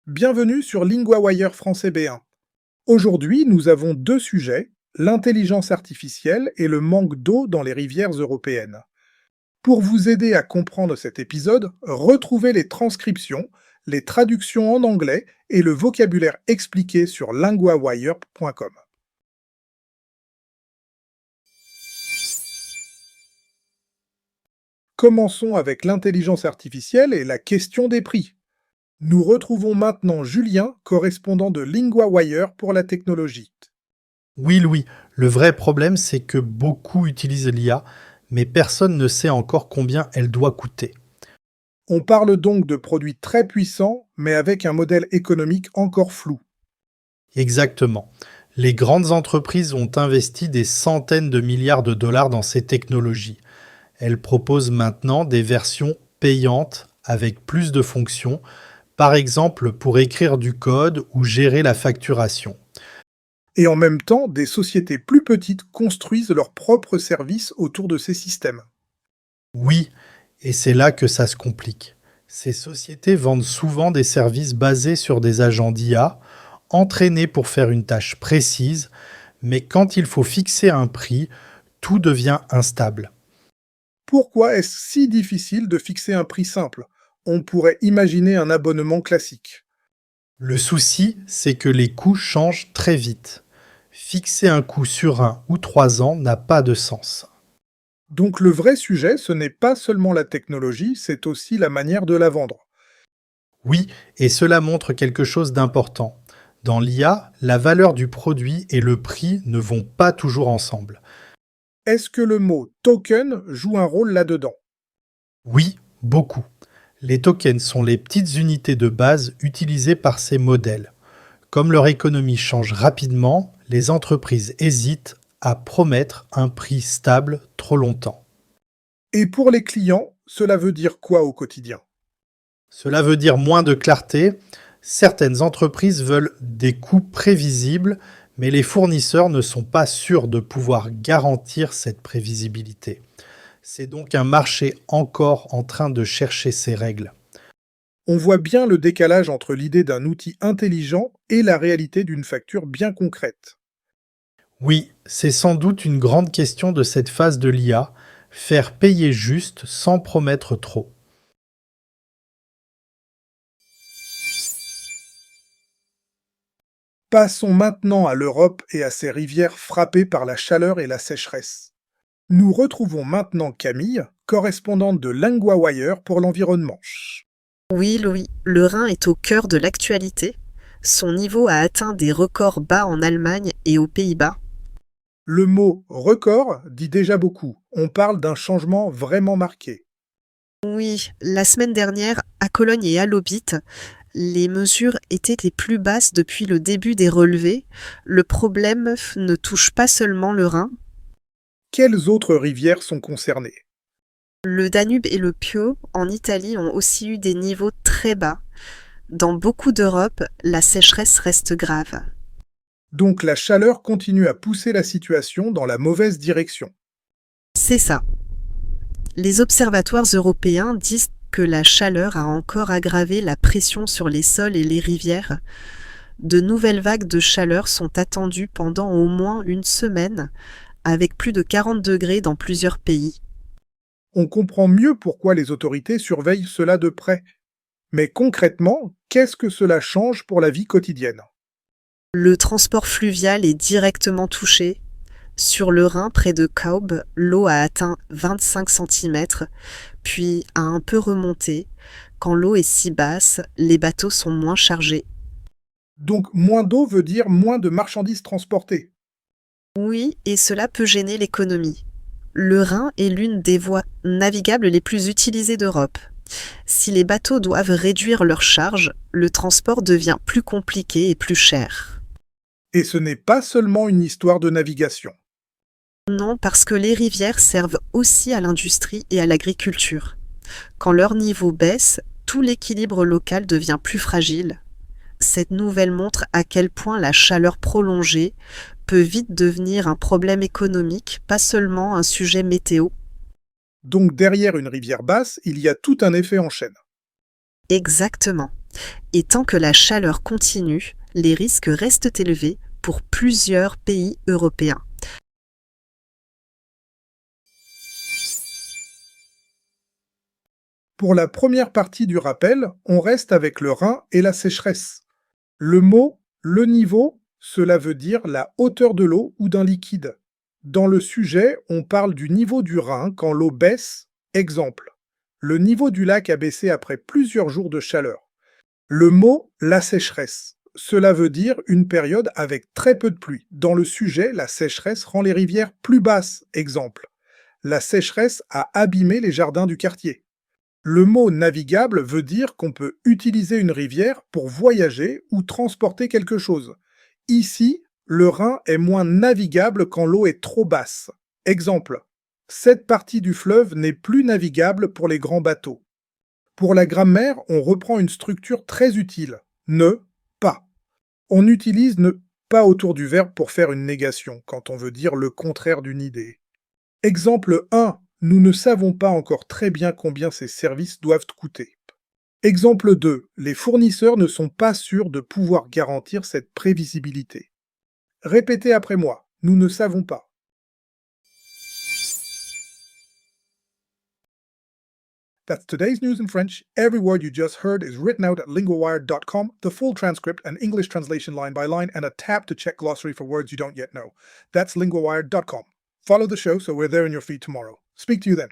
Bienvenue sur LinguaWire français B1. Aujourd'hui, nous avons deux sujets, l'intelligence artificielle et le manque d'eau dans les rivières européennes. Pour vous aider à comprendre cet épisode, retrouvez les transcriptions, les traductions en anglais et le vocabulaire expliqué sur linguawire.com. Commençons avec l'intelligence artificielle et la question des prix. Nous retrouvons maintenant Julien, correspondant de LinguaWire pour la technologie. Oui, Louis, le vrai problème, c'est que beaucoup utilisent l'IA, mais personne ne sait encore combien elle doit coûter. On parle donc de produits très puissants, mais avec un modèle économique encore flou. Exactement. Les grandes entreprises ont investi des centaines de milliards de dollars dans ces technologies. Elles proposent maintenant des versions payantes avec plus de fonctions, par exemple pour écrire du code ou gérer la facturation. Et en même temps, des sociétés plus petites construisent leurs propres services autour de ces systèmes. Oui, et c'est là que ça se complique. Ces sociétés vendent souvent des services basés sur des agents d'IA, entraînés pour faire une tâche précise, mais quand il faut fixer un prix, tout devient instable. Pourquoi est-ce si difficile de fixer un prix simple? On pourrait imaginer un abonnement classique. Le souci, c'est que les coûts changent très vite. Fixer un coût sur 1 ou 3 ans n'a pas de sens. Donc le vrai sujet, ce n'est pas seulement la technologie, c'est aussi la manière de la vendre. Oui, et cela montre quelque chose d'important. Dans l'IA, la valeur du produit et le prix ne vont pas toujours ensemble. Est-ce que le mot token joue un rôle là-dedans? Oui, beaucoup. Les tokens sont les petites unités de base utilisées par ces modèles. Comme leur économie change rapidement, les entreprises hésitent à promettre un prix stable trop longtemps. Et pour les clients, cela veut dire quoi au quotidien? Cela veut dire moins de clarté. Certaines entreprises veulent des coûts prévisibles, mais les fournisseurs ne sont pas sûrs de pouvoir garantir cette prévisibilité. C'est donc un marché encore en train de chercher ses règles. On voit bien le décalage entre l'idée d'un outil intelligent et la réalité d'une facture bien concrète. Oui, c'est sans doute une grande question de cette phase de l'IA, faire payer juste sans promettre trop. Passons maintenant à l'Europe et à ses rivières frappées par la chaleur et la sécheresse. Nous retrouvons maintenant Camille, correspondante de LinguaWire pour l'environnement. Oui, Louis, le Rhin est au cœur de l'actualité. Son niveau a atteint des records bas en Allemagne et aux Pays-Bas. Le mot record dit déjà beaucoup. On parle d'un changement vraiment marqué. Oui, la semaine dernière, à Cologne et à Lobit, les mesures étaient les plus basses depuis le début des relevés. Le problème ne touche pas seulement le Rhin. Quelles autres rivières sont concernées? Le Danube et le Pio, en Italie, ont aussi eu des niveaux très bas. Dans beaucoup d'Europe, la sécheresse reste grave. Donc la chaleur continue à pousser la situation dans la mauvaise direction. C'est ça. Les observatoires européens disent que la chaleur a encore aggravé la pression sur les sols et les rivières. De nouvelles vagues de chaleur sont attendues pendant au moins une semaine, avec plus de 40 degrés dans plusieurs pays. On comprend mieux pourquoi les autorités surveillent cela de près. Mais concrètement, qu'est-ce que cela change pour la vie quotidienne? Le transport fluvial est directement touché. Sur le Rhin, près de Kaub, l'eau a atteint 25 cm, puis a un peu remonté. Quand l'eau est si basse, les bateaux sont moins chargés. Donc moins d'eau veut dire moins de marchandises transportées. Oui, et cela peut gêner l'économie. Le Rhin est l'une des voies navigables les plus utilisées d'Europe. Si les bateaux doivent réduire leur charge, le transport devient plus compliqué et plus cher. Et ce n'est pas seulement une histoire de navigation. Non, parce que les rivières servent aussi à l'industrie et à l'agriculture. Quand leur niveau baisse, tout l'équilibre local devient plus fragile. Cette nouvelle montre à quel point la chaleur prolongée peut vite devenir un problème économique, pas seulement un sujet météo. Donc derrière une rivière basse, il y a tout un effet en chaîne. Exactement. Et tant que la chaleur continue, les risques restent élevés pour plusieurs pays européens. Pour la première partie du rappel, on reste avec le Rhin et la sécheresse. Le mot « le niveau », cela veut dire la hauteur de l'eau ou d'un liquide. Dans le sujet, on parle du niveau du Rhin quand l'eau baisse. Exemple. Le niveau du lac a baissé après plusieurs jours de chaleur. Le mot « la sécheresse », cela veut dire une période avec très peu de pluie. Dans le sujet, la sécheresse rend les rivières plus basses. Exemple. La sécheresse a abîmé les jardins du quartier. Le mot navigable veut dire qu'on peut utiliser une rivière pour voyager ou transporter quelque chose. Ici, le Rhin est moins navigable quand l'eau est trop basse. Exemple. Cette partie du fleuve n'est plus navigable pour les grands bateaux. Pour la grammaire, on reprend une structure très utile. Ne, pas. On utilise ne pas autour du verbe pour faire une négation, quand on veut dire le contraire d'une idée. Exemple 1. Nous ne savons pas encore très bien combien ces services doivent coûter. Exemple 2. Les fournisseurs ne sont pas sûrs de pouvoir garantir cette prévisibilité. Répétez après moi. Nous ne savons pas. That's today's news in French. Every word you just heard is written out at linguawire.com, the full transcript, an English translation line by line, and a tab to check glossary for words you don't yet know. That's linguawire.com. Follow the show so we're there in your feed tomorrow. Speak to you then.